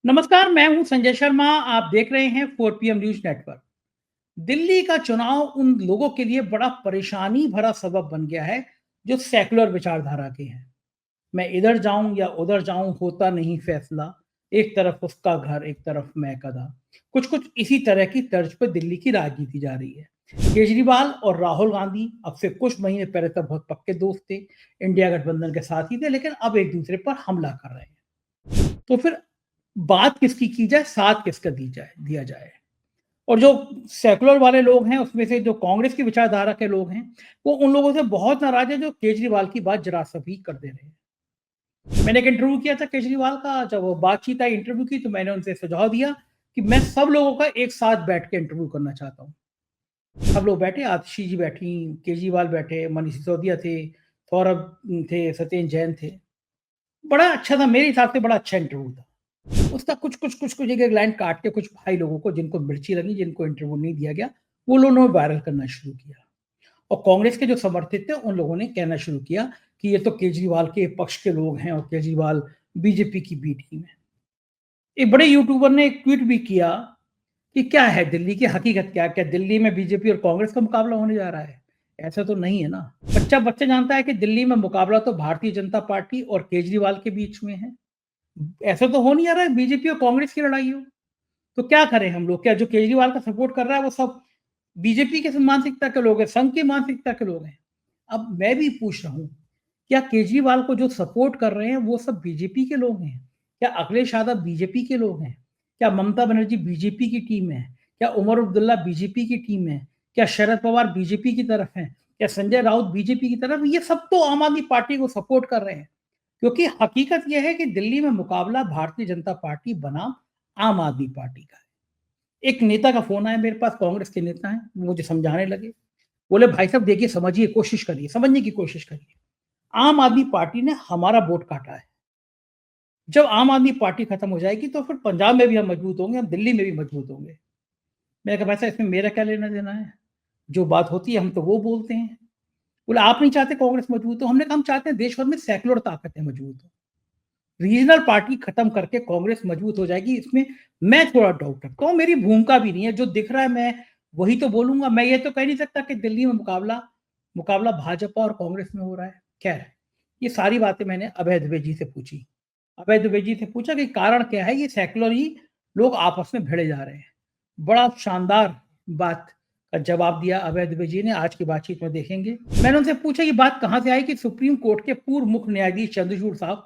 नमस्कार, मैं हूं संजय शर्मा। आप देख रहे हैं 4 पीएम न्यूज़ नेटवर्क। दिल्ली का चुनाव उन लोगों के लिए बड़ा परेशानी भरा सबब बन गया है, जो सेक्युलर विचारधारा के हैं। मैं इधर जाऊं या उधर जाऊं, होता नहीं फैसला। एक तरफ उसका घर, एक तरफ मैं कदा। कुछ-कुछ इसी तरह की तर्ज पर दिल्ली की राजनीति जा रही है। केजरीवाल और राहुल गांधी अब से कुछ महीने पहले तक बहुत पक्के दोस्त थे, इंडिया गठबंधन के साथ ही थे, लेकिन अब एक दूसरे पर हमला कर रहे हैं। तो फिर बात किसकी की जाए, साथ किसका दिया जाए। और जो सेकुलर वाले लोग हैं, उसमें से जो कांग्रेस की विचारधारा के लोग हैं, वो उन लोगों से बहुत नाराज है जो केजरीवाल की बात जरा सा भी कर दे रहे हैं। मैंने एक इंटरव्यू किया था केजरीवाल का। जब वो बातचीत आई इंटरव्यू की, तो मैंने उनसे सुझाव दिया कि मैं सब लोगों का एक साथ बैठ के इंटरव्यू करना चाहता हूँ। सब लोग बैठे, आतिशी जी बैठी, केजरीवाल बैठे, मनीष सिसोदिया थे, सौरभ थे, सत्येंद्र जैन थे। बड़ा अच्छा था, मेरे हिसाब से बड़ा अच्छा इंटरव्यू था। उसका कुछ एक-एक लाइन काट के कुछ भाई लोगों को, जिनको मिर्ची लगी, जिनको इंटरव्यू नहीं दिया गया, वो लोगों ने वायरल करना शुरू किया। और कांग्रेस के जो समर्थित थे, उन लोगों ने कहना शुरू किया कि ये तो केजरीवाल के पक्ष के लोग हैं और केजरीवाल बीजेपी की बी टीम है। एक बड़े यूट्यूबर ने एक ट्वीट भी किया कि क्या है दिल्ली की हकीकत क्या है? क्या दिल्ली में बीजेपी और कांग्रेस का मुकाबला होने जा रहा है? ऐसा तो नहीं है ना। बच्चा-बच्चा जानता है कि दिल्ली में मुकाबला तो भारतीय जनता पार्टी और केजरीवाल के बीच में है। ऐसा तो हो नहीं आ रहा है बीजेपी और कांग्रेस की लड़ाई हो। तो क्या करें हम लोग? क्या जो केजरीवाल का सपोर्ट कर रहा है वो सब बीजेपी के मानसिकता के लोग हैं, संघ की मानसिकता के लोग हैं? अब मैं भी पूछ रहा हूँ, क्या केजरीवाल को जो सपोर्ट कर रहे हैं वो सब बीजेपी के लोग हैं? क्या अखिलेश यादव बीजेपी के लोग हैं? क्या ममता बनर्जी बीजेपी की टीम है? क्या उमर अब्दुल्ला बीजेपी की टीम है? क्या शरद पवार बीजेपी की तरफ हैं? क्या संजय राउत बीजेपी की तरफ? ये सब तो आम आदमी पार्टी को सपोर्ट कर रहे हैं। क्योंकि हकीकत यह है कि दिल्ली में मुकाबला भारतीय जनता पार्टी बनाम आम आदमी पार्टी का है। एक नेता का फ़ोन आया मेरे पास, कांग्रेस के नेता हैं, वो मुझे समझाने लगे। बोले, "भाई साहब देखिए, समझिए, कोशिश करिए, समझने की कोशिश करिए। आम आदमी पार्टी ने हमारा वोट काटा है। जब आम आदमी पार्टी खत्म हो जाएगी तो फिर पंजाब में भी हम मजबूत होंगे, हम दिल्ली में भी मजबूत होंगे।" मैंने कहा, "भाई साहब इसमें मेरा क्या लेना-देना है? जो बात होती है हम तो वो बोलते हैं।" बोले, "आप नहीं चाहते कांग्रेस मजबूत हो?" हमने कहा, "हम चाहते हैं देश भर में सेक्युलर ताकतें मजबूत हों। रीजनल पार्टी खत्म करके कांग्रेस मजबूत हो जाएगी, इसमें मैं थोड़ा डाउट रखता हूँ। मेरी भूमिका भी नहीं है, जो दिख रहा है मैं वही तो बोलूँगा। मैं ये तो कह नहीं सकता कि दिल्ली में मुकाबला मुकाबला भाजपा और कांग्रेस में हो रहा है। खैर, ये सारी बातें मैंने अभय दुबे जी से पूछी। अभय दुबे जी से पूछा कि कारण क्या है, ये सेक्युलर ही लोग आपस में भिड़े जा रहे हैं। बड़ा शानदार बात का जवाब दिया अभय दुबे जी ने, आज की बातचीत में देखेंगे। मैंने उनसे पूछा ये बात कहाँ से आई कि सुप्रीम कोर्ट के पूर्व मुख्य न्यायाधीश चंद्रचूड़ साहब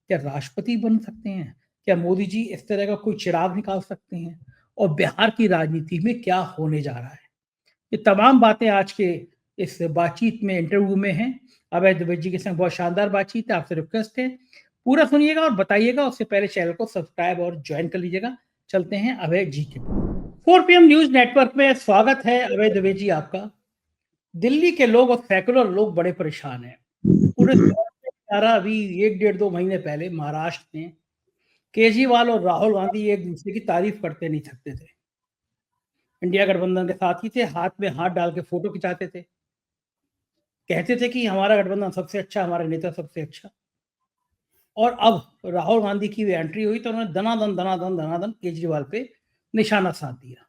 क्या राष्ट्रपति बन सकते हैं? क्या मोदी जी इस तरह का कोई चिराग निकाल सकते हैं? और बिहार की राजनीति में क्या होने जा रहा है? ये तमाम बातें आज के इस बातचीत में, इंटरव्यू में हैं। अभय दुबे जी के संग बहुत शानदार बातचीत है, आपसे रिक्वेस्ट है पूरा सुनिएगा और बताइएगा। उससे पहले चैनल को सब्सक्राइब और ज्वाइन कर लीजिएगा। चलते हैं अभय जी के पास। 4 पीएम न्यूज़ नेटवर्क में स्वागत है अभय दुबे जी आपका। दिल्ली के लोग और सेकुलर लोग बड़े परेशान हैं। पूरे अभी 1 डेढ़ 2 महीने पहले महाराष्ट्र में केजरीवाल और राहुल गांधी एक दूसरे की तारीफ करते नहीं थकते थे। इंडिया गठबंधन के साथ ही थे, हाथ में हाथ डाल के फोटो खिंचाते थे। कहते थे कि हमारा गठबंधन सबसे अच्छा, हमारा नेता सबसे अच्छा। और अब राहुल गांधी की भी एंट्री हुई तो उन्होंने दनादन केजरीवाल पे निशाना साध दिया।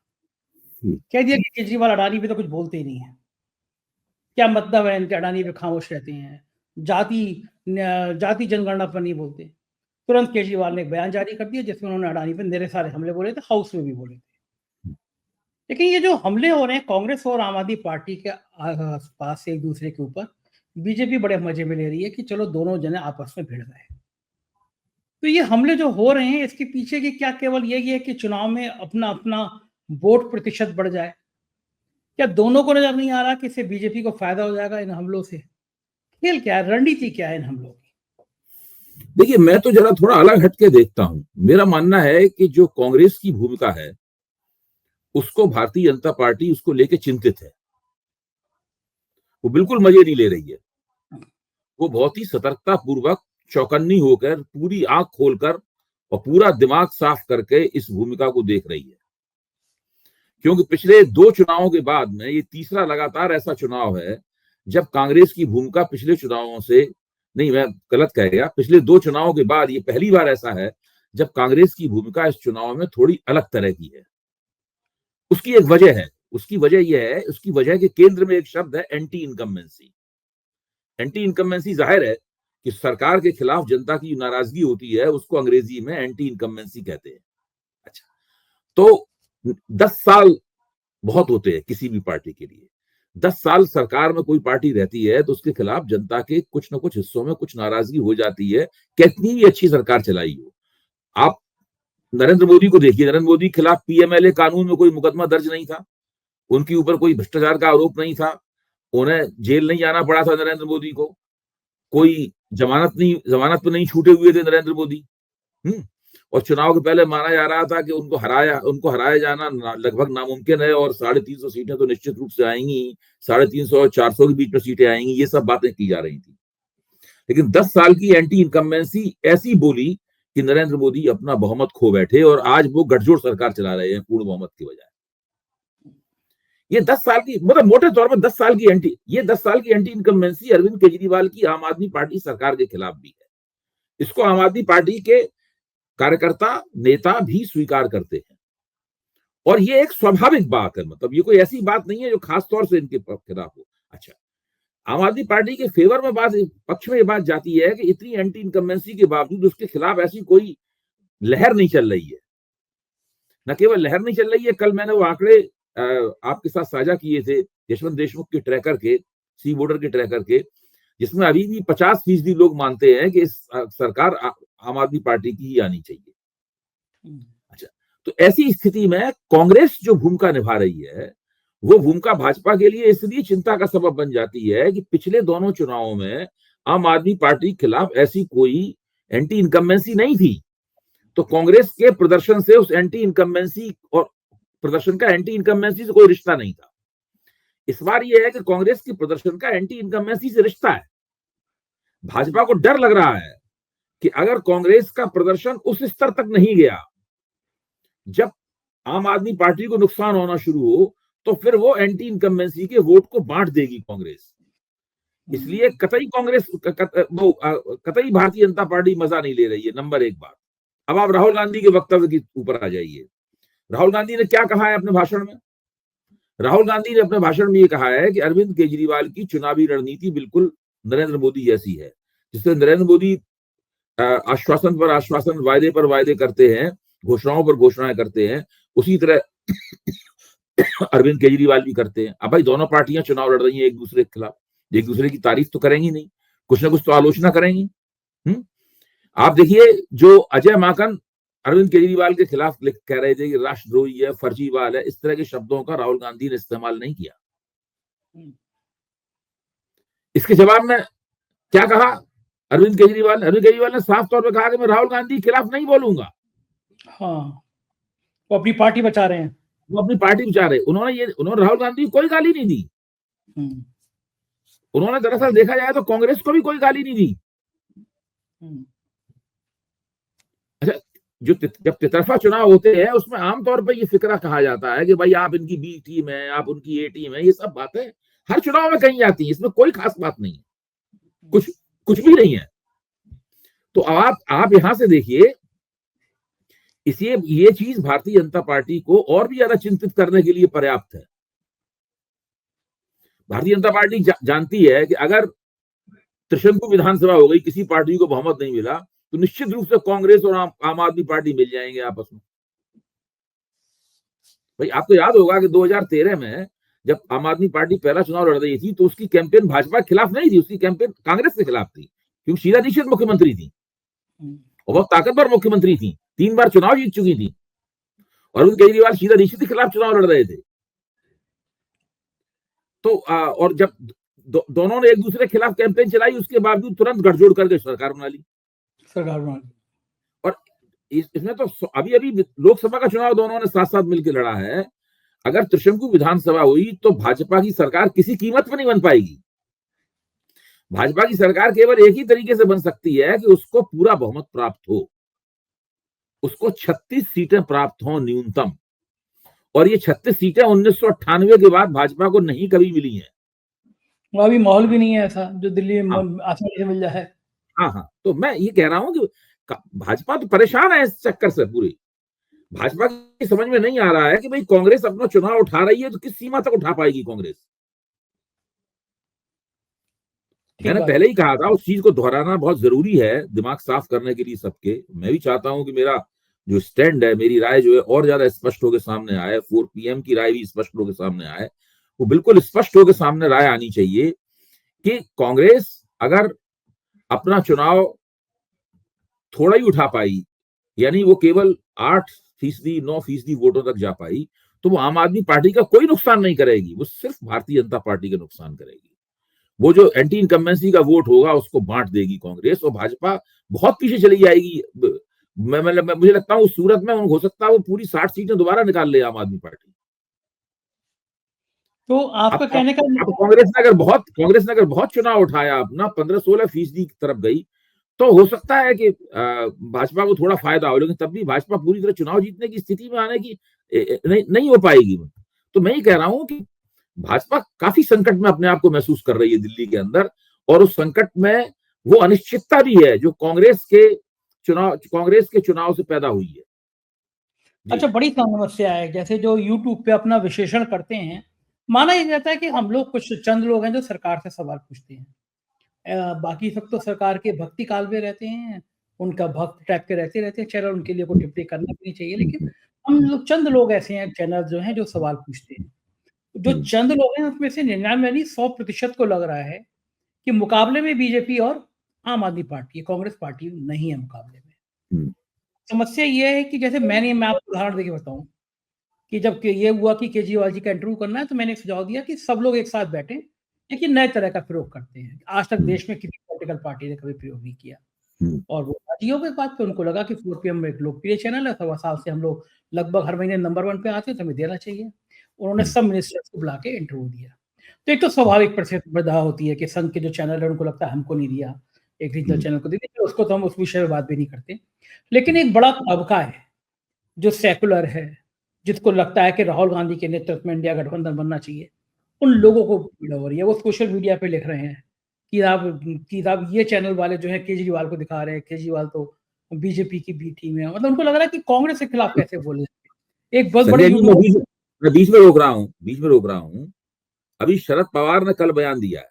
कह दिया कि केजरीवाल अडानी पे तो कुछ बोलते ही नहीं है। क्या मतलब है इनके, अडानी पे खामोश रहते हैं। जाति जनगणना पर नहीं बोलते। तुरंत केजरीवाल ने एक बयान जारी कर दिया जिसमें उन्होंने अडानी पे ढेर सारे हमले बोले थे, हाउस में भी बोले थे। लेकिन ये जो हमले हो रहे हैं कांग्रेस और आम आदमी पार्टी के आस-पास से एक दूसरे के ऊपर, बीजेपी बड़े मजे में ले रही है कि चलो दोनों जने आपस में भिड़ गए। तो ये हमले जो हो रहे हैं इसके पीछे की क्या केवल यही है कि चुनाव में अपना-अपना वोट प्रतिशत बढ़ जाए? क्या दोनों को नज़र नहीं आ रहा कि इससे बीजेपी को फ़ायदा हो जाएगा इन हमलों से? खेल क्या है? रणनीति क्या है इन हमलों की? देखिए, मैं तो जरा थोड़ा अलग हटके देखता हूं। मेरा मानना है कि जो कांग्रेस की भूमिका है उसको भारतीय जनता पार्टी उसको लेके चिंतित है। वो बिल्कुल मजे नहीं ले रही है। वो बहुत ही सतर्कता पूर्वक, चौकन्नी होकर, पूरी आंख खोलकर और पूरा दिमाग साफ करके इस भूमिका को देख रही है। क्योंकि पिछले 2 चुनावों के बाद में ये तीसरा लगातार ऐसा चुनाव है जब कांग्रेस की भूमिका पिछले चुनावों से नहीं, मैं गलत कह गया, पिछले 2 चुनावों के बाद ये पहली बार ऐसा है जब कांग्रेस की भूमिका इस चुनाव में थोड़ी अलग तरह की है। उसकी एक वजह है, उसकी वजह के केंद्र में एक शब्द है, एंटी इनकम्बेंसी। एंटी इनकम्बेंसी जाहिर है कि सरकार के खिलाफ जनता की नाराजगी होती है, उसको अंग्रेजी में एंटी इनकम्बेंसी कहते हैं। अच्छा, तो 10 साल बहुत होते हैं किसी भी पार्टी के लिए। 10 साल सरकार में कोई पार्टी रहती है तो उसके खिलाफ जनता के कुछ ना कुछ हिस्सों में कुछ नाराजगी हो जाती है, कितनी भी अच्छी सरकार चलाई हो। आप नरेंद्र मोदी को देखिए, नरेंद्र मोदी के खिलाफ पीएमएलए कानून में कोई मुकदमा दर्ज नहीं था, उनके ऊपर कोई भ्रष्टाचार का आरोप नहीं था, उन्हें जेल नहीं जाना पड़ा था नरेंद्र मोदी को, कोई जमानत पे नहीं छूटे हुए थे नरेंद्र मोदी। और चुनाव के पहले माना जा रहा था कि उनको हराया जाना लगभग नामुमकिन है और 350 सीटें तो निश्चित रूप से आएंगी, 350 और 400 के बीच में सीटें आएंगी, ये सब बातें की जा रही थी। लेकिन 10 साल की एंटी इनकम्बेंसी ऐसी बोली कि नरेंद्र मोदी अपना बहुमत खो बैठे और आज वो गठजोड़ सरकार चला रहे हैं पूर्ण बहुमत की बजाय। ये 10 साल की, मतलब मोटे तौर पर 10 साल की एंटी इनकम्बेंसी अरविंद केजरीवाल की आम आदमी पार्टी सरकार के खिलाफ भी है। इसको आम आदमी पार्टी के कार्यकर्ता नेता भी स्वीकार करते हैं और ये एक स्वाभाविक बात है, मतलब ये कोई ऐसी बात नहीं है जो खास तौर से इनके खिलाफ हो। अच्छा, आम आदमी पार्टी के फेवर में पक्ष में ये बात जाती है कि इतनी एंटी इनकम्बेंसी के बावजूद उसके खिलाफ ऐसी कोई लहर नहीं चल रही है। न केवल लहर नहीं चल रही है, कल मैंने वो आंकड़े आपके साथ साझा किए थे यशवंत देशमुख के ट्रैकर के, सी वोटर के ट्रैकर के, जिसमें अभी भी 50% लोग मानते हैं कि इस सरकार आम आदमी पार्टी की ही आनी चाहिए। अच्छा, तो ऐसी स्थिति में कांग्रेस जो भूमिका निभा रही है वो भूमिका भाजपा के लिए इसलिए चिंता का सबब बन जाती है कि पिछले दोनों चुनावों में आम आदमी पार्टी के खिलाफ ऐसी कोई एंटी इनकम्बेंसी नहीं थी, तो कांग्रेस के प्रदर्शन से उस एंटी इनकम्बेंसी और प्रदर्शन का एंटी इनकम्बेंसी से कोई रिश्ता नहीं था। इस बार यह है कि कांग्रेस के प्रदर्शन का एंटी इनकम्बेंसी से रिश्ता है। भाजपा को डर लग रहा है कि अगर कांग्रेस का प्रदर्शन उस स्तर तक नहीं गया जब आम आदमी पार्टी को नुकसान होना शुरू हो, तो फिर वो एंटी इनकम्बेंसी के वोट को बांट देगी कांग्रेस। इसलिए कतई भारतीय जनता पार्टी मजा नहीं ले रही है, नंबर एक बात। अब आप राहुल गांधी के वक्तव्य के ऊपर आ जाइए। राहुल गांधी ने क्या कहा है अपने भाषण में? राहुल गांधी ने अपने भाषण में ये कहा है कि अरविंद केजरीवाल की चुनावी रणनीति बिल्कुल नरेंद्र मोदी जैसी है, जिससे नरेंद्र मोदी आश्वासन पर आश्वासन, वायदे पर वायदे करते हैं, घोषणाओं पर घोषणाएं करते हैं, उसी तरह अरविंद केजरीवाल भी करते हैं। अब भाई दोनों पार्टियां चुनाव लड़ रही हैं एक दूसरे के खिलाफ, एक दूसरे की तारीफ तो करेंगी नहीं, कुछ ना कुछ तो आलोचना करेंगी। आप देखिए, जो अजय माकन अरविंद केजरीवाल के खिलाफ कह रहे थे कि राष्ट्रद्रोही है, फर्जीवाल है, इस तरह के शब्दों का राहुल गांधी ने इस्तेमाल नहीं किया। इसके जवाब में क्या कहा अरविंद केजरीवाल ने साफ तौर पर कहा कि मैं राहुल गांधी के खिलाफ नहीं बोलूंगा। हाँ, वो अपनी पार्टी बचा रहे हैं, वो अपनी पार्टी बचा रहे। उन्होंने राहुल गांधी को कोई गाली नहीं दी। उन्होंने दरअसल देखा जाए तो कांग्रेस को भी कोई गाली नहीं दी। अच्छा, जो जब तितरफा चुनाव होते हैं उसमें आमतौर पर ये फिक्रा कहा जाता है कि भाई आप इनकी बी टीम है, आप उनकी ए टीम है, ये सब बातें हर चुनाव में कही जाती है, इसमें कोई खास बात नहीं है, कुछ भी नहीं है। तो आप यहां से देखिए, इसलिए ये चीज भारतीय जनता पार्टी को और भी ज्यादा चिंतित करने के लिए पर्याप्त है। भारतीय जनता पार्टी जानती है कि अगर त्रिशंकु विधानसभा हो गई, किसी पार्टी को बहुमत नहीं मिला, तो निश्चित रूप से कांग्रेस और आम आदमी पार्टी मिल जाएंगे आपस में। भाई आपको याद होगा कि 2013 में जब आम आदमी पार्टी पहला चुनाव लड़ रही थी तो उसकी कैंपेन भाजपा के खिलाफ नहीं थी, उसकी कैंपेन कांग्रेस के खिलाफ थी, क्योंकि शीला दीक्षित मुख्यमंत्री थी और बहुत ताकतवर मुख्यमंत्री थी, 3 बार चुनाव जीत चुकी थी, और अरविंद केजरीवाल शीला दीक्षित के खिलाफ चुनाव लड़ रहे थे। तो और जब दोनों ने एक दूसरे के खिलाफ कैंपेन चलाई, उसके बावजूद तुरंत गठजोड़ करके सरकार बना ली। और इसमें तो अभी लोकसभा का चुनाव दोनों ने साथ साथ मिलकर लड़ा है। अगर त्रिशंकु विधानसभा हुई तो भाजपा की सरकार किसी कीमत पर नहीं बन पाएगी। भाजपा की सरकार केवल एक ही तरीके से बन सकती है कि उसको पूरा बहुमत प्राप्त हो, उसको 36 सीटें प्राप्त हो न्यूनतम, और ये 36 सीटें 1998 के बाद भाजपा को नहीं कभी मिली हैं। वहां भी माहौल भी नहीं है ऐसा जो दिल्ली में आसानी से मिल जाए। हाँ, तो मैं ये कह रहा हूं कि भाजपा तो परेशान है इस चक्कर से पूरी। भाजपा की समझ में नहीं आ रहा है कि भाई कांग्रेस अपना चुनाव उठा रही है तो किस सीमा तक उठा पाएगी कांग्रेस। मैंने पहले ही कहा था, उस चीज को दोहराना बहुत जरूरी है दिमाग साफ करने के लिए सबके। मैं भी चाहता हूं कि मेरा जो स्टैंड है, मेरी राय जो है और ज्यादा स्पष्ट होकर सामने आए, 4 PM की राय भी स्पष्ट होकर सामने आए। वो बिल्कुल स्पष्ट होकर सामने राय आनी चाहिए कि कांग्रेस अगर अपना चुनाव थोड़ा ही उठा पाई, यानी वो केवल 8%, 9% वोटों तक जा पाई, तो वो आम आदमी पार्टी का कोई नुकसान नहीं करेगी, वो सिर्फ भारतीय जनता पार्टी का नुकसान करेगी। वो जो एंटी इनकम्बेंसी का वोट होगा उसको बांट देगी कांग्रेस, और भाजपा बहुत पीछे चली जाएगी। मुझे लगता है उस सूरत में हो सकता है वो पूरी 60 सीटें दोबारा निकाल ले आम आदमी पार्टी। तो आपका कहने का अब कांग्रेस ने अगर बहुत चुनाव उठाया, अपना 15-16% की तरफ गई, तो हो सकता है कि भाजपा को थोड़ा फायदा हो, लेकिन तब भी भाजपा पूरी तरह चुनाव जीतने की स्थिति में आने की नहीं हो पाएगी। तो मैं ये कह रहा हूं कि भाजपा काफी संकट में अपने आप को महसूस कर रही है दिल्ली के अंदर, और उस संकट में वो अनिश्चितता भी है जो कांग्रेस के चुनाव से पैदा हुई है। अच्छा, बड़ी समस्या है। जैसे जो यूट्यूब पे अपना विश्लेषण करते हैं, माना यह जाता है कि हम लोग कुछ चंद लोग हैं जो सरकार से सवाल पूछते हैं, बाकी सब तो सरकार के भक्ति काल में रहते हैं, उनका भक्त टाइप के रहते हैं चैनल, उनके लिए कोई टिप्पणी करना भी नहीं चाहिए। लेकिन हम लोग चंद लोग ऐसे हैं चैनल जो हैं जो सवाल पूछते हैं। जो चंद लोग हैं उसमें से 99 नहीं 100% को लग रहा है कि मुकाबले में बीजेपी और आम आदमी पार्टी, कांग्रेस पार्टी नहीं है मुकाबले में। समस्या ये है कि जैसे मैं आपको उदाहरण देके बताऊं कि जब ये हुआ कि केजरीवाल जी का इंटरव्यू करना है, तो मैंने सुझाव दिया कि सब लोग एक साथ बैठे, लेकिन नए तरह का प्रयोग करते हैं। आज तक देश में किसी पॉलिटिकल पार्टी ने कभी प्रयोग नहीं किया, और वो राजी हो गए बात पे। उनको लगा कि 4 PM एक लोकप्रिय चैनल है, 1.25 साल से हम लोग लगभग हर महीने नंबर 1 पे आते हैं, तो हमें देना चाहिए। उन्होंने सब मिनिस्टर्स को बुला के इंटरव्यू दिया। तो एक तो स्वाभाविक प्रतिस्पर्धा होती है कि संघ के जो चैनल है उनको लगता है हमको नहीं दिया, एक रीजनल चैनल को दे दिया, उसको तो हम उस विषय में बात भी नहीं करते। लेकिन एक बड़ा तबका है जो सेकुलर है, जिसको लगता है कि राहुल गांधी के नेतृत्व में इंडिया गठबंधन बनना चाहिए, उन लोगों को पीड़ा हो रही है। वो सोशल मीडिया पे लिख रहे हैं कि आप ये चैनल वाले जो है केजरीवाल को दिखा रहे हैं, केजरीवाल तो बीजेपी की बी टीम है। मतलब उनको लग रहा है कि कांग्रेस के खिलाफ कैसे बोले। एक बहुत बड़े मैं बीच में रोक रहा हूँ। अभी शरद पवार ने कल बयान दिया है।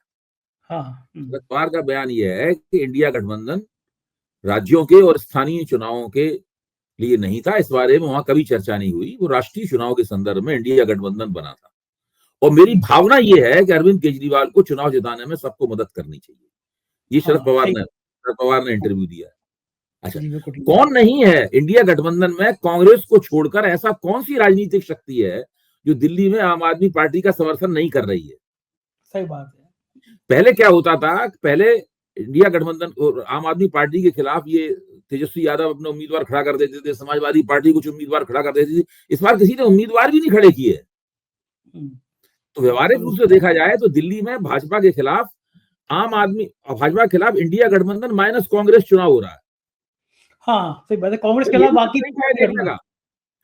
शरद पवार का बयान यह है कि इंडिया गठबंधन राज्यों के और स्थानीय चुनावों के लिए नहीं था, इस बारे में वहां कभी चर्चा नहीं हुई। वो राष्ट्रीय चुनाव के संदर्भ में इंडिया गठबंधन बना था, और मेरी भावना ये है कि अरविंद केजरीवाल को चुनाव जिताने में सबको मदद करनी चाहिए। ये शरद पवार ने इंटरव्यू दिया है। अच्छा, कौन नहीं है इंडिया गठबंधन में? कांग्रेस को छोड़कर ऐसा कौन सी राजनीतिक शक्ति है जो दिल्ली में आम आदमी पार्टी का समर्थन नहीं कर रही है? सही बात है। पहले क्या होता था, पहले इंडिया गठबंधन और आम आदमी पार्टी के खिलाफ ये तेजस्वी यादव अपने उम्मीदवार खड़ा कर देते थे, समाजवादी पार्टी कुछ उम्मीदवार खड़ा कर देती थी। इस बार किसी ने उम्मीदवार भी नहीं खड़े किए। तो व्यवहारिक रूप से देखा जाए तो दिल्ली में भाजपा के खिलाफ भाजपा के खिलाफ इंडिया गठबंधन माइनस कांग्रेस चुनाव हो रहा है। हाँ, सही बात है। कांग्रेस के अलावा बाकी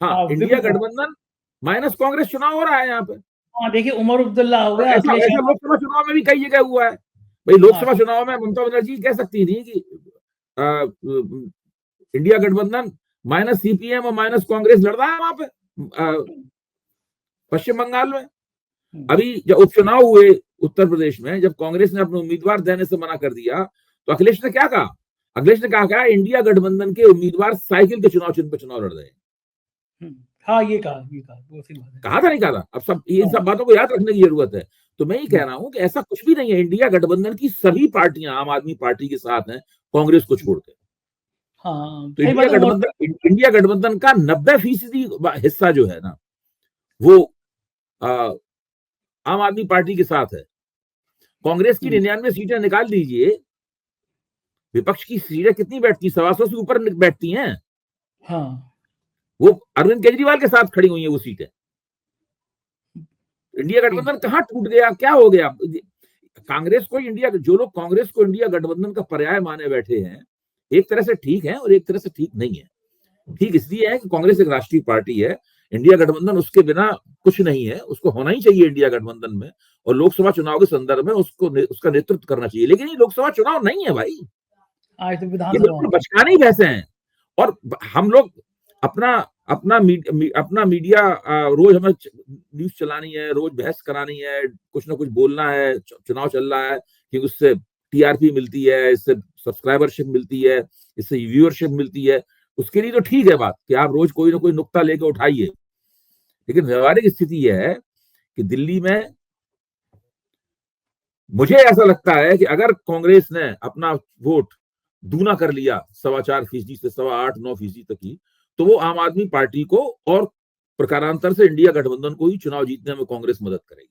हाँ, इंडिया गठबंधन माइनस कांग्रेस चुनाव हो रहा है यहाँ पे। हाँ, देखिए उमर अब्दुल्ला हो गया। ऐसा लोकसभा चुनाव में भी कई जगह हुआ है भाई। लोकसभा चुनाव में ममता बनर्जी कह सकती थी कि इंडिया गठबंधन माइनस CPM और माइनस कांग्रेस लड़ रहा है वहां पे पश्चिम बंगाल में। अभी जब उपचुनाव हुए उत्तर प्रदेश में, जब कांग्रेस ने अपने उम्मीदवार देने से मना कर दिया, तो अखिलेश ने क्या कहा? अखिलेश ने कहा इंडिया गठबंधन के उम्मीदवार साइकिल के चुनाव चिन्ह पर चुनाव लड़ रहे हैं। हाँ, ये कहा था नहीं कहा? अब सब इन सब बातों को याद रखने की जरूरत है। तो मैं ये कह रहा हूं कि ऐसा कुछ भी नहीं है। इंडिया गठबंधन की सभी पार्टियां आम आदमी पार्टी के साथ हैं, कांग्रेस को छोड़कर। तो इंडिया गठबंधन का 90% हिस्सा जो है ना, वो आम आदमी पार्टी के साथ है। कांग्रेस की 99 सीटें निकाल लीजिए, विपक्ष की सीटें कितनी बैठती? 125 से ऊपर बैठती हैं। हाँ, वो अरविंद केजरीवाल के साथ खड़ी हुई है वो सीटें। इंडिया गठबंधन कहां टूट गया, क्या हो गया? कांग्रेस को जो लोग कांग्रेस को इंडिया गठबंधन का पर्याय माने बैठे हैं, एक तरह से ठीक है और एक तरह से ठीक नहीं है। ठीक इसलिए है कि कांग्रेस एक राष्ट्रीय पार्टी है, इंडिया गठबंधन उसके बिना कुछ नहीं है। उसको होना ही चाहिए इंडिया गठबंधन में, और लोकसभा चुनाव के संदर्भ में उसका नेतृत्व करना चाहिए। लेकिन ये लोकसभा चुनाव नहीं है भाई। आज तो ये विधानसभा बिल्कुल में। बचकाने भैंसे हैं। और हम लोग अपना अपना मीडिया रोज हमें न्यूज चलानी है, रोज बहस करानी है, कुछ ना कुछ बोलना है, चुनाव चल रहा है कि उससे टीआरपी मिलती है, इससे सब्सक्राइबरशिप मिलती है, इससे व्यूअरशिप मिलती है। उसके लिए तो ठीक है बात कि आप रोज कोई ना कोई नुक्ता लेके उठाइए, लेकिन व्यवहारिक स्थिति यह है कि दिल्ली में मुझे ऐसा लगता है कि अगर कांग्रेस ने अपना वोट दूना कर लिया 4.25% से 8.25-9% तक की, तो वो आम आदमी पार्टी को और प्रकारांतर से इंडिया गठबंधन को ही चुनाव जीतने में कांग्रेस मदद करेगी।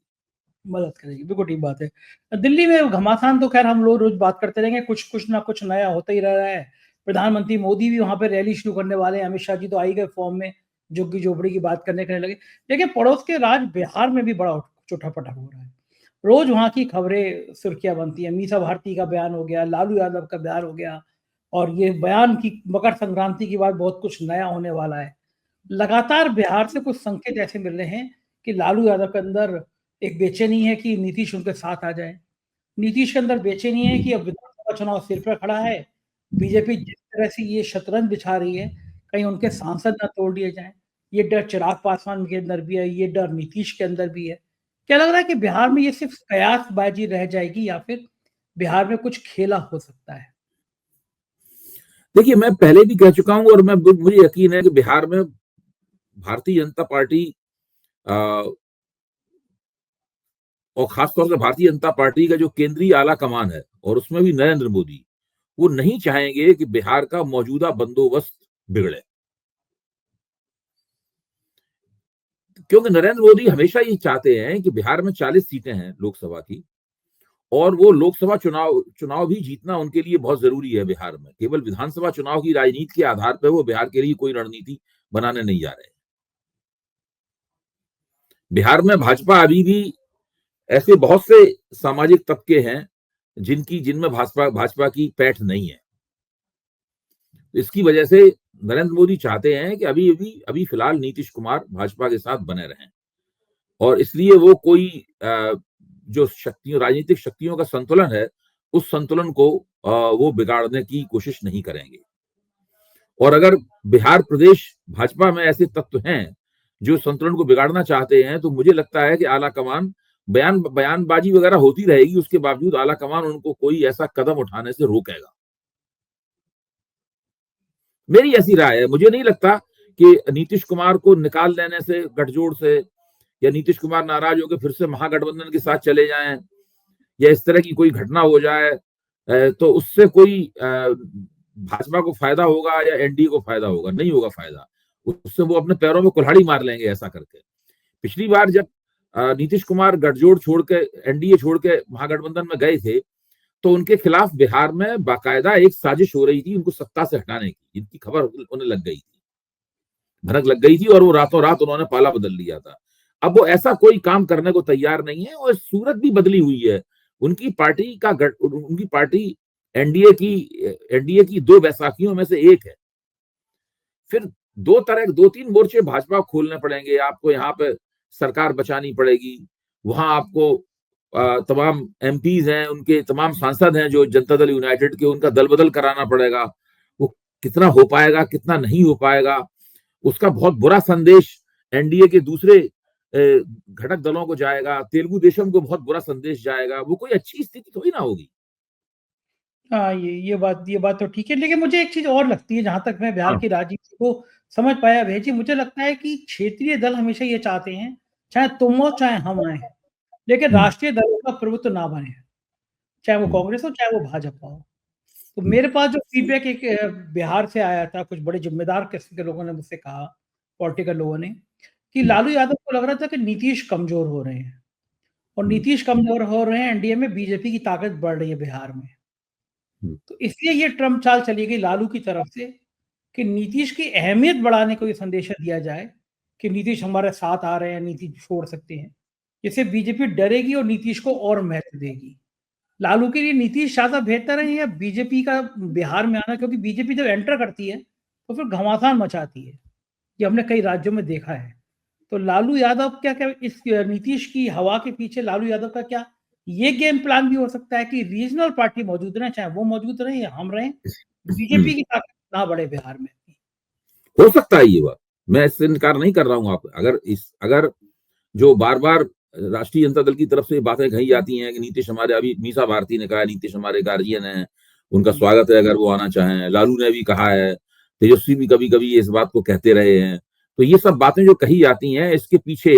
मदद करेगी, बिल्कुल ठीक बात है। दिल्ली में घमासान तो खैर हम लोग रोज बात करते रहेंगे, कुछ कुछ ना कुछ नया होता ही रह रहा है। प्रधानमंत्री मोदी भी वहां पे रैली शुरू करने वाले हैं, अमित शाह जी तो आ ही गए फॉर्म में, झुग्गी झोपड़ी की बात करने लगे। लेकिन पड़ोस के राज्य बिहार में भी बड़ा उठापटक हो रहा है। रोज वहां की खबरें सुर्खियां बनती हैं। मीसा भारती का बयान हो गया, लालू यादव का बयान हो गया, और ये बयान की मकर संक्रांति के बाद बहुत कुछ नया होने वाला है। लगातार बिहार से कुछ संकेत ऐसे मिल रहे हैं कि लालू यादव के अंदर एक बेचैनी है कि नीतीश उनके साथ आ जाए। नीतीश के अंदर बेचैनी है कि अब विधानसभा चुनाव सिर पर खड़ा है। बीजेपी जिस तरह से ये शतरंज बिछा रही है, कहीं उनके सांसद ना तोड़ दिए जाएं। ये डर चिराग पासवान के अंदर भी है, ये डर नीतीश के अंदर भी है। क्या लग रहा है कि बिहार में ये सिर्फ कयासबाजी रह जाएगी या फिर बिहार में कुछ खेला हो सकता है? देखिए, मैं पहले भी कह चुका हूं और मुझे यकीन है कि बिहार में भारतीय जनता पार्टी और खासतौर से भारतीय जनता पार्टी का जो केंद्रीय आला कमान है और उसमें भी नरेंद्र मोदी, वो नहीं चाहेंगे कि बिहार का मौजूदा बंदोबस्त बिगड़े, क्योंकि नरेंद्र मोदी हमेशा ये चाहते हैं कि बिहार में 40 सीटें हैं लोकसभा की, और वो लोकसभा चुनाव चुनाव भी जीतना उनके लिए बहुत जरूरी है। बिहार में केवल विधानसभा चुनाव की राजनीति के आधार पर वो बिहार के लिए कोई रणनीति बनाने नहीं जा रहे। बिहार में भाजपा अभी भी ऐसे बहुत से सामाजिक तबके हैं जिनमें भाजपा भाजपा की पैठ नहीं है। इसकी वजह से नरेंद्र मोदी चाहते हैं कि अभी फिलहाल नीतीश कुमार भाजपा के साथ बने रहें, और इसलिए वो कोई जो शक्तियों राजनीतिक शक्तियों का संतुलन है, उस संतुलन को वो बिगाड़ने की कोशिश नहीं करेंगे। और अगर बिहार प्रदेश भाजपा में ऐसे तत्व हैं जो संतुलन को बिगाड़ना चाहते हैं, तो मुझे लगता है कि आला कमान बयानबाजी वगैरह होती रहेगी, उसके बावजूद आला कमान उनको कोई ऐसा कदम उठाने से रोकेगा। मेरी ऐसी राय है। मुझे नहीं लगता कि नीतीश कुमार को निकाल देने से गठजोड़ से, या नीतीश कुमार नाराज होकर फिर से महागठबंधन के साथ चले जाएं, या इस तरह की कोई घटना हो जाए तो उससे कोई भाजपा को फायदा होगा या एनडीए को फायदा होगा। नहीं होगा फायदा, उससे वो अपने पैरों में कुल्हाड़ी मार लेंगे ऐसा करके। पिछली बार जब नीतीश कुमार गठजोड़ छोड़ के, एनडीए छोड़ के महागठबंधन में गए थे, तो उनके खिलाफ बिहार में बाकायदा एक साजिश हो रही थी उनको सत्ता से हटाने की, जिनकी खबर उन्हें लग गई थी, भनक लग गई थी, और वो रातों रात उन्होंने पाला बदल लिया था। अब वो ऐसा कोई काम करने को तैयार नहीं है, और सूरत भी बदली हुई है। उनकी पार्टी एनडीए की दो बैसाखियों में से एक है। फिर दो तीन मोर्चे भाजपा खोलने पड़ेंगे आपको। यहाँ पे सरकार बचानी पड़ेगी, वहां आपको तमाम एमपीज हैं, उनके तमाम सांसद हैं जो जनता दल यूनाइटेड के, उनका दल बदल कराना पड़ेगा। वो कितना हो पाएगा, कितना नहीं हो पाएगा, उसका बहुत बुरा संदेश एनडीए के दूसरे घटक दलों को जाएगा। तेलुगु देशम को बहुत बुरा संदेश जाएगा। वो कोई अच्छी स्थिति थोड़ी ना होगी। हाँ, ये बात तो ठीक है, लेकिन मुझे एक चीज़ और लगती है, जहाँ तक मैं बिहार हाँ। की राजनीति को समझ पाया भेजी, मुझे लगता है कि क्षेत्रीय दल हमेशा ये चाहते हैं, चाहे तुम हो चाहे हम आए, लेकिन हम्म, राष्ट्रीय दलों का प्रभुत्व ना बने, चाहे वो हम्म, कांग्रेस हो चाहे वो भाजपा हो। तो हम्म, मेरे पास जो फीडबैक एक बिहार से आया था, कुछ बड़े जिम्मेदार किस्म के लोगों ने मुझसे कहा, पॉलिटिकल लोगों ने, कि हम्म, लालू यादव को लग रहा था कि नीतीश कमजोर हो रहे हैं, और हम्म, नीतीश कमजोर हो रहे हैं, एनडीए में बीजेपी की ताकत बढ़ रही है बिहार में। हम्म, तो इसलिए ये ट्रम्प चाल चली गई लालू की तरफ से कि नीतीश की अहमियत बढ़ाने को ये संदेश दिया जाए कि नीतीश हमारे साथ आ रहे हैं, नीतीश छोड़ सकते हैं। इससे बीजेपी डरेगी और नीतीश को और महत्व देगी। लालू के लिए नीतीश ज्यादा बेहतर है या बीजेपी का बिहार में आना? क्योंकि बीजेपी जब एंटर करती है तो फिर घमासान मचाती है, ये हमने कई राज्यों में देखा है। तो लालू यादव क्या क्या इस नीतीश की हवा के पीछे लालू यादव का क्या ये गेम प्लान भी हो सकता है कि रीजनल पार्टी मौजूद रहे, चाहे वो मौजूद रहे या हम रहें, हम्म, बीजेपी की ताकत ना बढ़े बिहार में। हो सकता है ये बात, मैं इससे इनकार नहीं कर रहा हूं। आप अगर जो बार बार राष्ट्रीय जनता दल की तरफ से बातें कही जाती हैं कि नीतीश हमारे, अभी मीसा भारती ने कहा नीतीश हमारे गार्जियन है, उनका स्वागत है अगर वो आना चाहें, लालू ने भी कहा है, तेजस्वी भी कभी कभी इस बात को कहते रहे हैं। तो ये सब बातें जो कही जाती हैं, इसके पीछे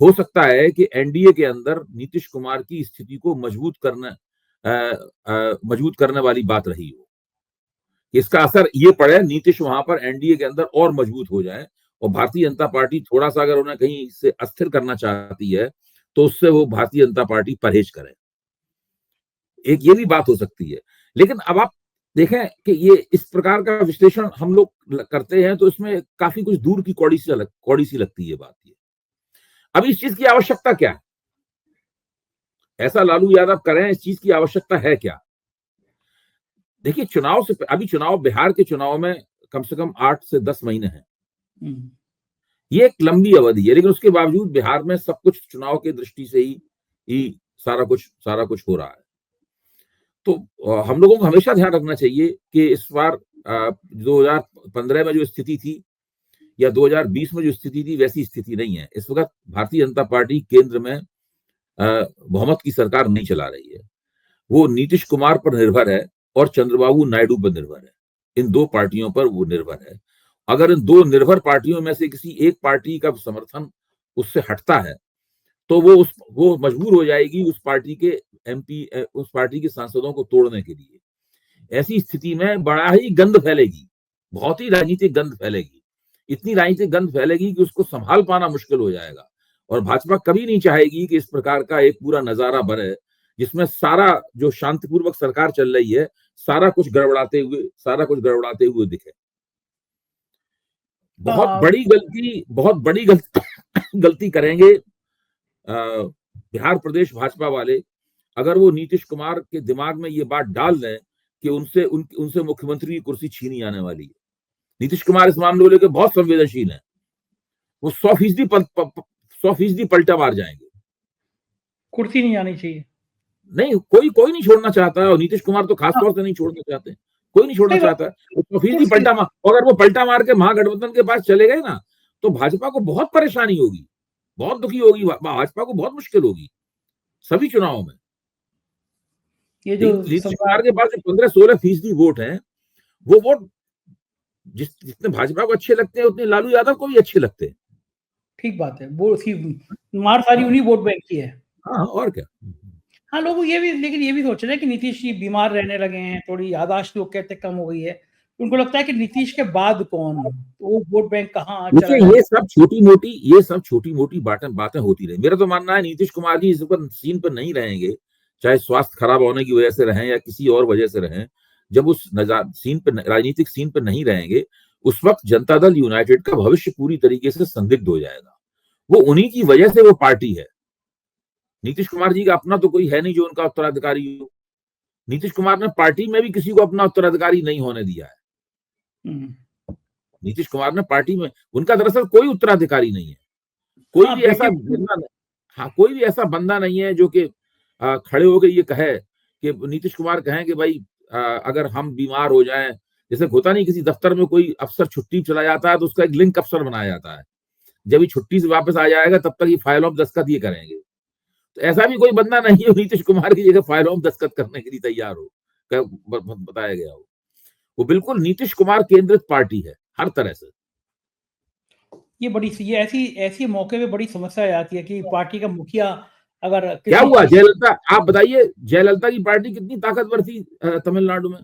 हो सकता है कि एनडीए के अंदर नीतीश कुमार की स्थिति को मजबूत करने वाली बात रही हो। इसका असर ये पड़े, नीतीश वहां पर एनडीए के अंदर और मजबूत हो जाए, और भारतीय जनता पार्टी थोड़ा सा अगर उन्हें कहीं से अस्थिर करना चाहती है तो उससे वो भारतीय जनता पार्टी परहेज करे। एक ये भी बात हो सकती है। लेकिन अब आप देखें कि ये इस प्रकार का विश्लेषण हम लोग करते हैं तो इसमें काफी कुछ दूर की कौड़ी सी लगती है बात ये। अब इस चीज की आवश्यकता क्या है? ऐसा लालू यादव करें, इस चीज की आवश्यकता है क्या? देखिए, चुनाव बिहार के चुनाव में कम से कम 8 से 10 महीने हैं। ये एक लंबी अवधि है, लेकिन उसके बावजूद बिहार में सब कुछ चुनाव की दृष्टि से ही सारा कुछ हो रहा है। तो हम लोगों को हमेशा ध्यान रखना चाहिए कि इस बार 2015 में जो स्थिति थी या 2020 में जो स्थिति थी वैसी स्थिति नहीं है। इस वक्त भारतीय जनता पार्टी केंद्र में बहुमत की सरकार नहीं चला रही है। वो नीतीश कुमार पर निर्भर है और चंद्रबाबू नायडू पर निर्भर है। इन दो पार्टियों पर वो निर्भर है। अगर इन दो निर्भर पार्टियों में से किसी एक पार्टी का समर्थन उससे हटता है तो वो मजबूर हो जाएगी उस पार्टी के उस पार्टी के सांसदों को तोड़ने के लिए। ऐसी स्थिति में बड़ा ही गंद फैलेगी, बहुत ही राजनीतिक गंद फैलेगी। इतनी राजनीतिक गंद फैलेगी कि उसको संभाल पाना मुश्किल हो जाएगा। और भाजपा कभी नहीं चाहेगी कि इस प्रकार का एक पूरा नजारा बने जिसमें सारा जो शांतिपूर्वक सरकार चल रही है सारा कुछ गड़बड़ाते हुए दिखे। बहुत बड़ी गलती करेंगे बिहार प्रदेश भाजपा वाले अगर वो नीतीश कुमार के दिमाग में ये बात डाल दें कि उनसे मुख्यमंत्री की कुर्सी छीनी जाने वाली है। नीतीश कुमार इस मामले को लेकर बहुत संवेदनशील है। वो 100% पलटा मार जाएंगे। कुर्सी नहीं आनी चाहिए। नहीं, कोई नहीं छोड़ना चाहता है, और नीतीश कुमार तो खासतौर से नहीं छोड़ना चाहते। कोई नहीं छोड़ना चाहता है। वो 100% पलटा मार, अगर वो पलटा मार के महागठबंधन के पास चले गए ना तो भाजपा को बहुत परेशानी होगी, बहुत दुखी होगी, भाजपा को बहुत मुश्किल होगी सभी चुनावों में। ये जो नीतीश कुमार के पास जो 15-16% वोट है, वो वोट जितने भाजपा को अच्छे लगते हैं उतने लालू यादव को भी अच्छे लगते हैं। ठीक बात है, वो मार सारी उन्हीं वोट बैंक की है। हाँ, और क्या। हाँ, लोग लेकिन ये भी सोच रहे हैं कि नीतीश जी बीमार रहने लगे हैं, थोड़ी याददाश्त लोग कहते कम हो गई है। उनको लगता है कि नीतीश के बाद कौन, तो वो वोट बैंक कहाँ चला देखिए, ये सब छोटी मोटी बातें होती रही। मेरा तो मानना है नीतीश कुमार जी इस पर सीन पर नहीं रहेंगे, चाहे स्वास्थ्य खराब होने की वजह से रहें या किसी और वजह से रहें। जब उस राजनीतिक सीन पर नहीं रहेंगे उस वक्त जनता दल यूनाइटेड का भविष्य पूरी तरीके से संदिग्ध हो जाएगा। वो उन्हीं की वजह से वो पार्टी है। नीतीश कुमार जी का अपना तो कोई है नहीं जो उनका उत्तराधिकारी हो। नीतीश कुमार ने पार्टी में भी किसी को अपना उत्तराधिकारी नहीं होने दिया है। नीतीश कुमार ने पार्टी में, उनका दरअसल कोई उत्तराधिकारी नहीं है। कोई भी ऐसा बंदा नहीं है जो कि खड़े होकर ये कहे कि नीतीश कुमार कहें कि भाई अगर हम बीमार हो जाएं, जैसे होता नहीं किसी दफ्तर में कोई अफसर छुट्टी चला जाता है तो उसका एक लिंक अफसर बनाया जाता है, जब ये छुट्टी से वापस आ जाएगा तब तक ये फाइल ऑफ दस्तखत ये करेंगे। तो ऐसा भी कोई बंदा नहीं है नीतीश कुमार की जगह फाइल ऑफ दस्तखत करने के लिए तैयार हो, बताया गया हो। वो बिल्कुल नीतीश कुमार केंद्रित पार्टी है हर तरह से। ये ऐसी मौके पे बड़ी समस्या आ जाती है कि पार्टी का मुखिया अगर क्या हुआ जयललिता, आप बताइए, जयललिता की पार्टी कितनी ताकतवर थी तमिलनाडु में,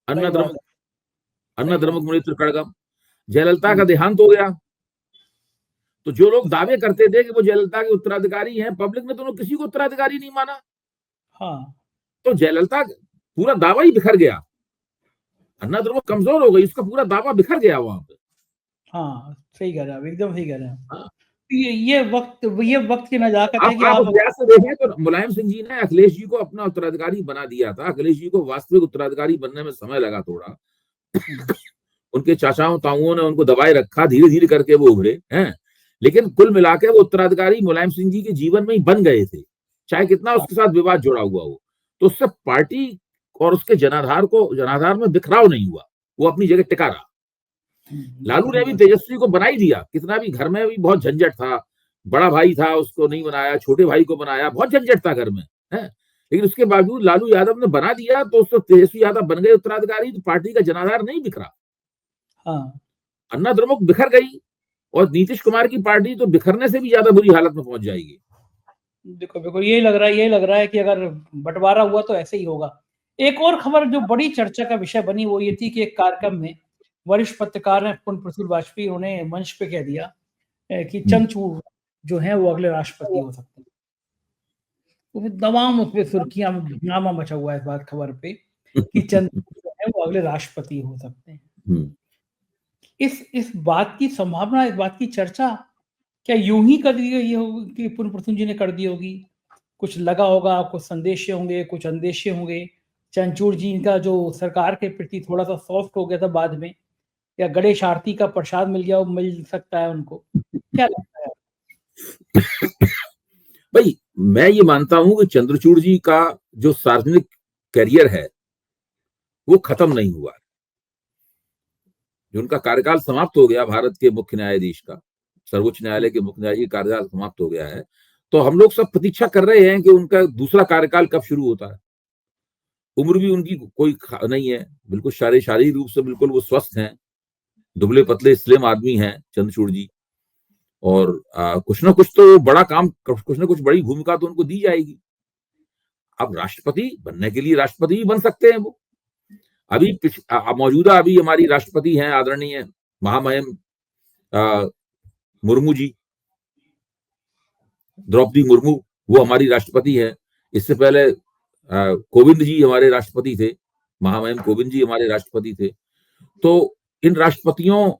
अन्ना द्रमुक मुनेत्र कड़गम। जयललिता का देहांत हो गया तो जो लोग दावे करते थे कि वो जयललिता के उत्तराधिकारी हैं, पब्लिक ने तो किसी को उत्तराधिकारी नहीं माना। हाँ, तो जयललिता पूरा दावा ही बिखर गया। अन्ना द्रमुक कमजोर हो गई, उसका पूरा दावा बिखर गया वहां पे। हाँ, सही कह रहे हैं, एकदम सही कह रहे हैं। ये वक्त की नजाकत है कि आप से देखें तो मुलायम सिंह जी ने अखिलेश जी को अपना उत्तराधिकारी बना दिया था। अखिलेश जी को वास्तविक उत्तराधिकारी बनने में समय लगा थोड़ा। उनके चाचाओं ताऊओं ने उनको दबाए रखा, धीरे धीरे करके वो उभरे हैं, लेकिन कुल मिलाकर वो उत्तराधिकारी मुलायम सिंह जी के जीवन में ही बन गए थे। चाहे कितना उसके साथ विवाद जुड़ा हुआ हो, तो उससे पार्टी और उसके जनाधार में बिखराव नहीं हुआ, वो अपनी जगह टिका रहा। लालू ने भी तेजस्वी को बना ही दिया, कितना भी घर में भी बहुत झंझट था, बड़ा भाई था उसको नहीं बनाया, छोटे भाई को बनाया, बहुत झंझट था घर में, है। लेकिन उसके बावजूद लालू यादव ने बना दिया, तो उसको तेजस्वी यादव बन गए उत्तराधिकारी, तो पार्टी का जनाधार नहीं बिखरा। हाँ, अन्ना द्रमुक बिखर गई, और नीतीश कुमार की पार्टी तो बिखरने से भी ज्यादा बुरी हालत में पहुंच जाएगी। देखो बिल्कुल यही लग रहा है कि अगर बंटवारा हुआ तो ऐसे ही होगा। एक और खबर जो बड़ी चर्चा का विषय बनी वो ये थी कि एक कार्यक्रम में वरिष्ठ पत्रकार ने पुण्य प्रसूल वाजपेयी उन्होंने मंच पे कह दिया कि चंद्रचूड़ जो है वो अगले राष्ट्रपति हो सकते हैं। तो फिर तमाम उस पे सुर्खियां हंगामा मचा हुआ है इस बात खबर पे कि चंद्रचूड़ जो है वो अगले राष्ट्रपति हो सकते हैं। इस बात की संभावना, इस बात की चर्चा क्या यूं ही कर दी गई होगी कि पुण्य प्रसूल जी ने कर दी होगी? कुछ लगा होगा, कुछ संदेशे होंगे, कुछ अंदेशे होंगे। चंद्रचूड़ जी इनका जो सरकार के प्रति थोड़ा सा सॉफ्ट हो गया था बाद में, या गणेश आरती का प्रसाद मिल सकता है उनको, क्या लगता है? भाई मैं ये मानता हूं कि चंद्रचूड़ जी का जो सार्वजनिक करियर है वो खत्म नहीं हुआ। जो उनका कार्यकाल समाप्त हो गया भारत के मुख्य न्यायाधीश का, सर्वोच्च न्यायालय के मुख्य न्यायाधीश का कार्यकाल समाप्त हो गया है, तो हम लोग सब प्रतीक्षा कर रहे हैं कि उनका दूसरा कार्यकाल कब शुरू होता है। उम्र भी उनकी कोई नहीं है, बिल्कुल शारीरिक रूप से बिल्कुल वो स्वस्थ हैं, दुबले पतले स्लिम आदमी हैं चंद्रचूड़ जी, और कुछ ना कुछ तो बड़ा काम, कुछ ना कुछ बड़ी भूमिका तो उनको दी जाएगी। अब राष्ट्रपति बनने के लिए राष्ट्रपति भी बन सकते हैं वो। अभी मौजूदा अभी हमारी राष्ट्रपति हैं आदरणीय महामहिम मुर्मू जी, द्रौपदी मुर्मू, वो हमारी राष्ट्रपति है। इससे पहले कोविंद जी हमारे राष्ट्रपति थे, महामहिम कोविंद जी हमारे राष्ट्रपति थे। तो इन राष्ट्रपतियों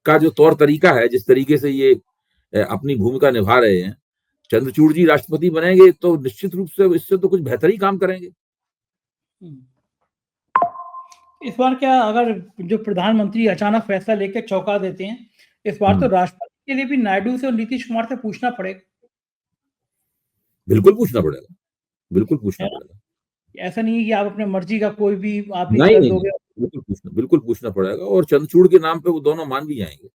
का जो तौर तरीका है, जिस तरीके से ये अपनी भूमिका निभा रहे हैं, चंद्रचूड़ जी राष्ट्रपति बनेंगे तो निश्चित रूप से इससे तो कुछ बेहतर ही काम करेंगे। इस बार क्या अगर जो प्रधानमंत्री अचानक फैसला लेकर चौंका देते हैं, इस बार तो राष्ट्रपति के लिए भी नायडू से और नीतीश कुमार से पूछना पड़ेगा। बिल्कुल पूछना पड़ेगा, बिल्कुल पूछना पड़ेगा। ऐसा नहीं है कि आप अपने मर्जी का कोई भी आप नहीं, कर दोगे। बिल्कुल पूछना पड़ेगा, और चंद्रचूड़ के नाम पे वो दोनों मान भी जाएंगे।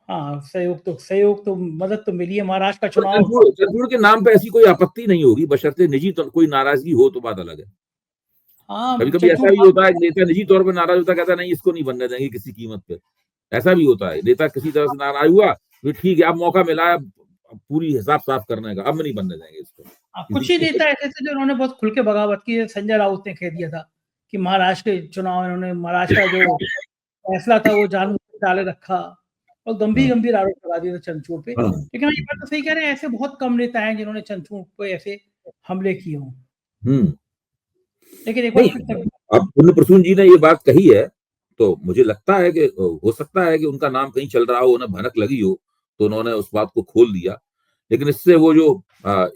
हाँ, सहयोग तो मदद तो मिली है। महाराष्ट्र का चुनाव चंद्रचूड़ के नाम पे ऐसी कोई आपत्ति नहीं होगी, बशर्ते निजी तो कोई नाराजगी हो तो बात अलग है। कभी कभी ऐसा भी होता है, नेता निजी तौर पर नाराज होता, कहता नहीं इसको नहीं बनने देंगे किसी कीमत पे। ऐसा भी होता है, नेता किसी तरह से नाराज हुआ, तो ठीक है अब मौका मिला है पूरी हिसाब साफ करने का, अब नहीं बनने देंगे इसको। कुछ ही नेता ऐसे थे जो उन्होंने बहुत खुल के बगावत की। संजय राउत ने कह दिया था कि महाराष्ट्र के चुनाव इन्होंने महाराष्ट्र का जो फैसला था वो जानबूझ डाले रखा, और गंभीर आरोप लगा दिए थे चंद्रचूड़ पे। लेकिन ये बात तो सही कह रहे हैं, ऐसे बहुत कम नेता हैं जिन्होंने चंद्रचूड़ पे ऐसे हमले किए हों। लेकिन एक बार अब पुण्य प्रसूल जी ने ये बात कही है, तो मुझे लगता है कि हो सकता है कि उनका नाम कहीं चल रहा हो, उन्हें भनक लगी हो, तो उन्होंने उस बात को खोल दिया। लेकिन इससे वो जो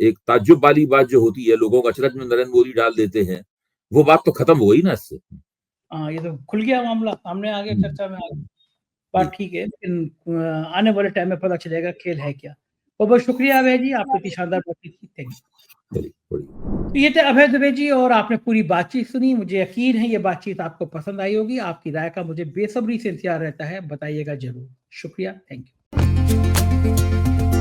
एक ताज्जुब वाली बात जो होती है, लोगों को अचरज में नरेंद्र मोदी डाल देते हैं, वो बात तो खत्म हो गई ना इससे। हाँ, ये तो खुल गया मामला, सामने आ गया, चर्चा में आ गया। बात ठीक है, लेकिन आने वाले टाइम में पता चलेगा खेल है क्या। बहुत शुक्रिया अभय जी, आपने इतनी शानदार बातचीत की। Thank you. तो ये थे अभय दुबे जी, और आपने पूरी बातचीत सुनी। मुझे यकीन है ये बातचीत आपको पसंद आई होगी। आपकी राय का मुझे बेसब्री से इंतजार रहता है, बताइएगा जरूर। शुक्रिया, थैंक यू।